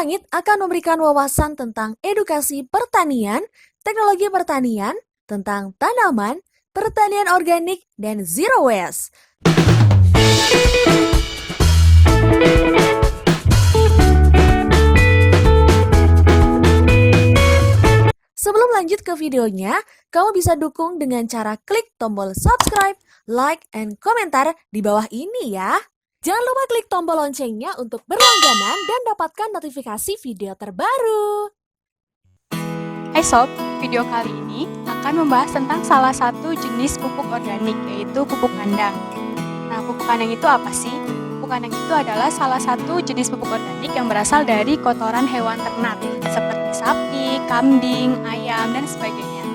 Langit akan memberikan wawasan tentang edukasi pertanian, teknologi pertanian, tentang tanaman, pertanian organik, dan zero waste. Sebelum lanjut ke videonya, kamu bisa dukung dengan cara klik tombol subscribe, like, and komentar di bawah ini ya. Jangan lupa klik tombol loncengnya untuk berlangganan dan dapatkan notifikasi video terbaru. Hai sob, video kali ini akan membahas tentang salah satu jenis pupuk organik, yaitu pupuk kandang. Nah, pupuk kandang itu apa sih? Pupuk kandang itu adalah salah satu jenis pupuk organik yang berasal dari kotoran hewan ternak, seperti sapi, kambing, ayam, dan sebagainya.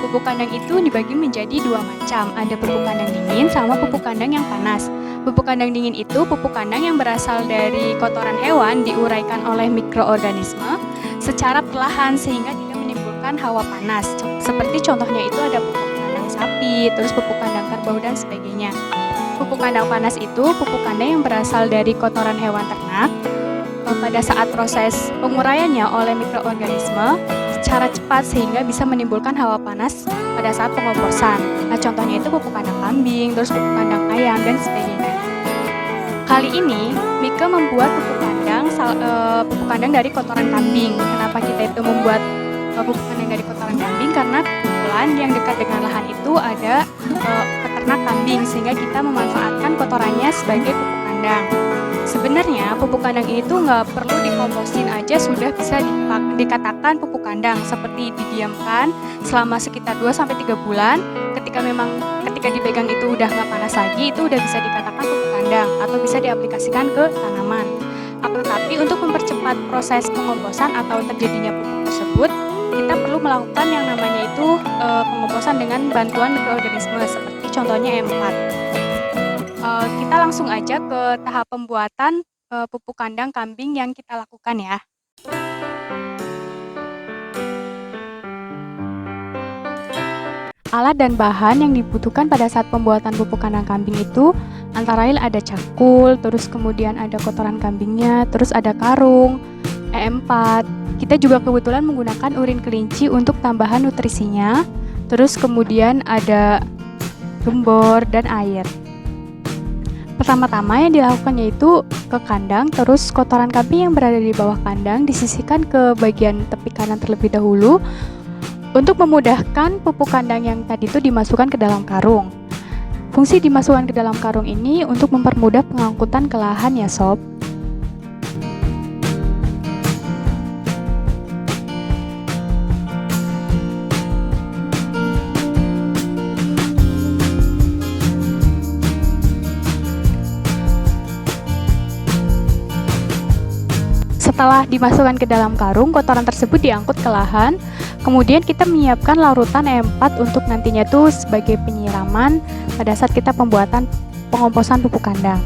Pupuk kandang itu dibagi menjadi dua macam, ada pupuk kandang dingin sama pupuk kandang yang panas. Pupuk kandang dingin itu pupuk kandang yang berasal dari kotoran hewan diuraikan oleh mikroorganisme secara perlahan sehingga tidak menimbulkan hawa panas. Seperti contohnya itu ada pupuk kandang sapi, terus pupuk kandang kerbau dan sebagainya. Pupuk kandang panas itu pupuk kandang yang berasal dari kotoran hewan ternak. Pada saat proses penguraiannya oleh mikroorganisme secara cepat sehingga bisa menimbulkan hawa panas pada saat pengomposan. Nah, contohnya itu pupuk kandang kambing, terus pupuk kandang ayam dan sebagainya. Kali ini Mika membuat pupuk kandang dari kotoran kambing. Kenapa kita itu membuat pupuk kandang dari kotoran kambing? Karena kebetulan yang dekat dengan lahan itu ada peternak kambing, sehingga kita memanfaatkan kotorannya sebagai pupuk kandang. Sebenarnya pupuk kandang ini tuh nggak perlu dikomposin aja sudah bisa dikatakan pupuk kandang, seperti didiamkan selama sekitar 2-3 bulan. Ketika dipegang itu udah nggak panas lagi, itu udah bisa dikatakan pupuk kandang atau bisa diaplikasikan ke tanaman. Tetapi untuk mempercepat proses pengomposan atau terjadinya pupuk tersebut, kita perlu melakukan yang namanya itu pengomposan dengan bantuan mikroorganisme, seperti contohnya M4. Kita langsung aja ke tahap pembuatan pupuk kandang kambing yang kita lakukan ya. Alat dan bahan yang dibutuhkan pada saat pembuatan pupuk kandang kambing itu antara lain ada cakul, terus kemudian ada kotoran kambingnya, terus ada karung, E4. Kita juga kebetulan menggunakan urin kelinci untuk tambahan nutrisinya, terus kemudian ada gembor dan air. Pertama-tama yang dilakukan yaitu ke kandang, terus kotoran kambing yang berada di bawah kandang disisihkan ke bagian tepi kanan terlebih dahulu untuk memudahkan pupuk kandang yang tadi itu dimasukkan ke dalam karung. Fungsi dimasukkan ke dalam karung ini untuk mempermudah pengangkutan ke lahan ya sob. Setelah dimasukkan ke dalam karung, kotoran tersebut diangkut ke lahan. Kemudian kita menyiapkan larutan E4 untuk nantinya tuh sebagai penyiraman pada saat kita pembuatan pengomposan pupuk kandang.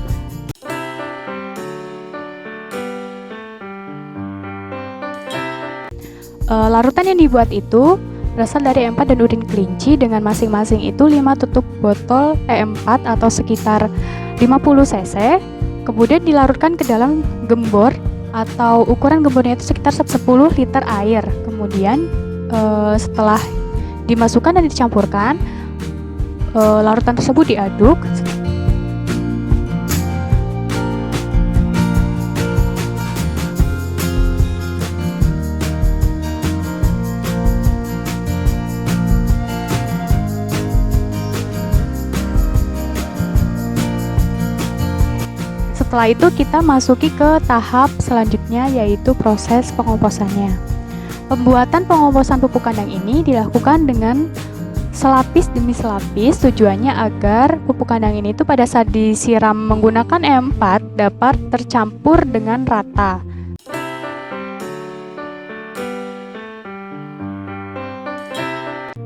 Larutan yang dibuat itu berasal dari E4 dan urin kelinci dengan masing-masing itu 5 tutup botol E4 atau sekitar 50 cc. Kemudian dilarutkan ke dalam gembor atau ukuran gembornya itu sekitar 10 liter air. Kemudian setelah dimasukkan dan dicampurkan, larutan tersebut diaduk. Setelah itu kita masuki ke tahap selanjutnya, yaitu proses pengomposannya. Pembuatan pengomposan pupuk kandang ini dilakukan dengan selapis demi selapis, tujuannya agar pupuk kandang ini tuh pada saat disiram menggunakan E4 dapat tercampur dengan rata.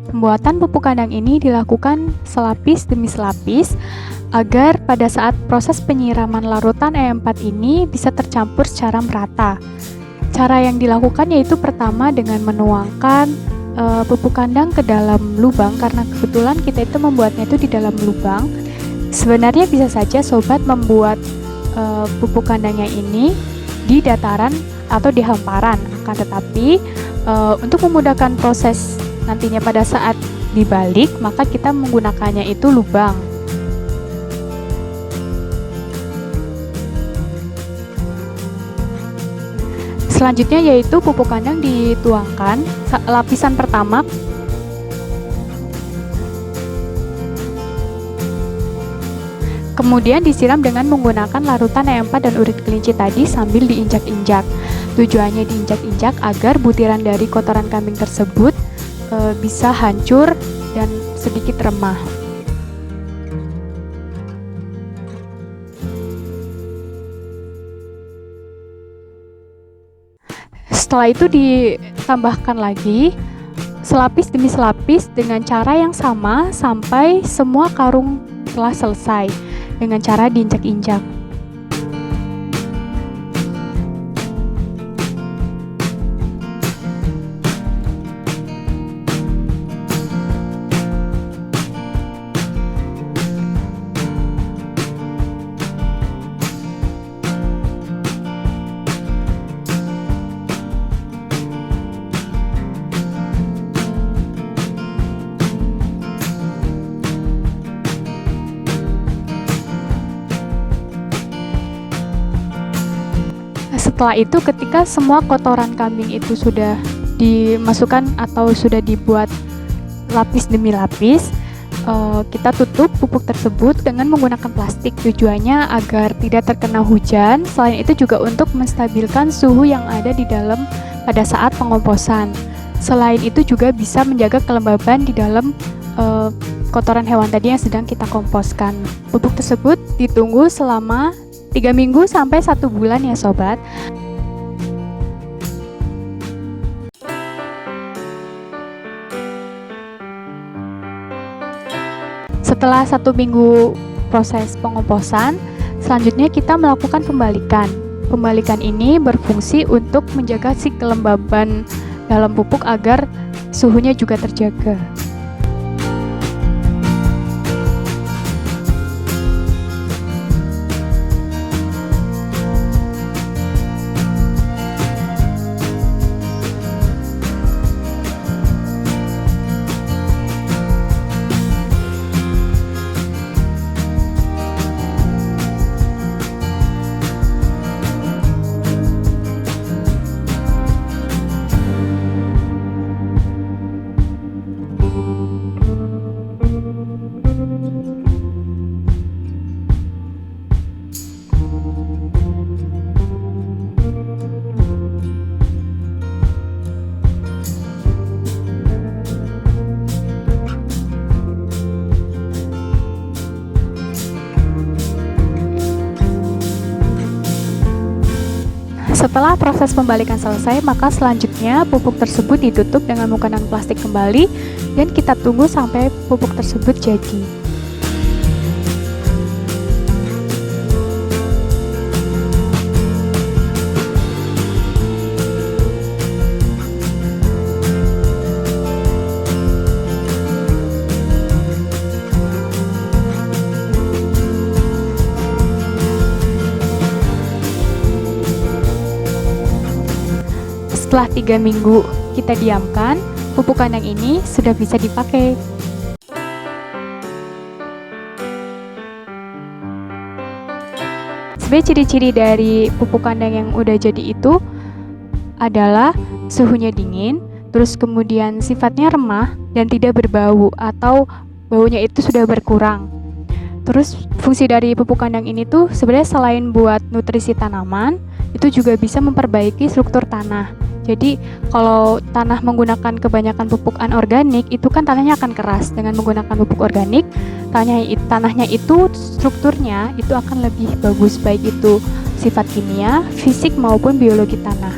Pembuatan pupuk kandang ini dilakukan selapis demi selapis agar pada saat proses penyiraman larutan E4 ini bisa tercampur secara merata. Cara yang dilakukan yaitu pertama dengan menuangkan pupuk kandang ke dalam lubang, karena kebetulan kita itu membuatnya itu di dalam lubang. Sebenarnya bisa saja sobat membuat pupuk kandangnya ini di dataran atau di hamparan. Akan tetapi untuk memudahkan proses nantinya pada saat dibalik, maka kita menggunakannya itu lubang. Selanjutnya yaitu pupuk kandang dituangkan lapisan pertama. Kemudian disiram dengan menggunakan larutan E4 dan urit kelinci tadi sambil diinjak-injak. Tujuannya diinjak-injak agar butiran dari kotoran kambing tersebut bisa hancur dan sedikit remah. Setelah itu ditambahkan lagi selapis demi selapis dengan cara yang sama sampai semua karung telah selesai dengan cara diinjak-injak. Setelah itu ketika semua kotoran kambing itu sudah dimasukkan atau sudah dibuat lapis demi lapis, kita tutup pupuk tersebut dengan menggunakan plastik. Tujuannya agar tidak terkena hujan. Selain itu juga untuk menstabilkan suhu yang ada di dalam pada saat pengomposan. Selain itu juga bisa menjaga kelembaban di dalam kotoran hewan tadi yang sedang kita komposkan. Pupuk tersebut ditunggu selama 3 minggu sampai 1 bulan ya sobat. Setelah 1 minggu proses pengomposan, selanjutnya kita melakukan pembalikan. Pembalikan ini berfungsi untuk menjaga si kelembaban dalam pupuk agar suhunya juga terjaga. Setelah proses pembalikan selesai, maka selanjutnya pupuk tersebut ditutup dengan menggunakan plastik kembali dan kita tunggu sampai pupuk tersebut jadi. Setelah 3 minggu kita diamkan, pupuk kandang ini sudah bisa dipakai. Sebenarnya ciri-ciri dari pupuk kandang yang udah jadi itu adalah suhunya dingin, terus kemudian sifatnya remah dan tidak berbau atau baunya itu sudah berkurang. Terus fungsi dari pupuk kandang ini tuh sebenarnya selain buat nutrisi tanaman, itu juga bisa memperbaiki struktur tanah. Jadi kalau tanah menggunakan kebanyakan pupuk anorganik, itu kan tanahnya akan keras. Dengan menggunakan pupuk organik, tanahnya itu strukturnya itu akan lebih bagus, baik itu sifat kimia, fisik maupun biologi tanah.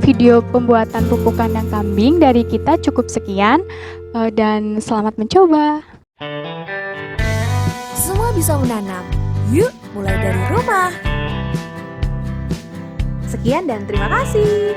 video pembuatan pupuk kandang kambing dari kita cukup sekian, dan selamat mencoba. Semua bisa menanam. Yuk, mulai dari rumah. Sekian dan terima kasih.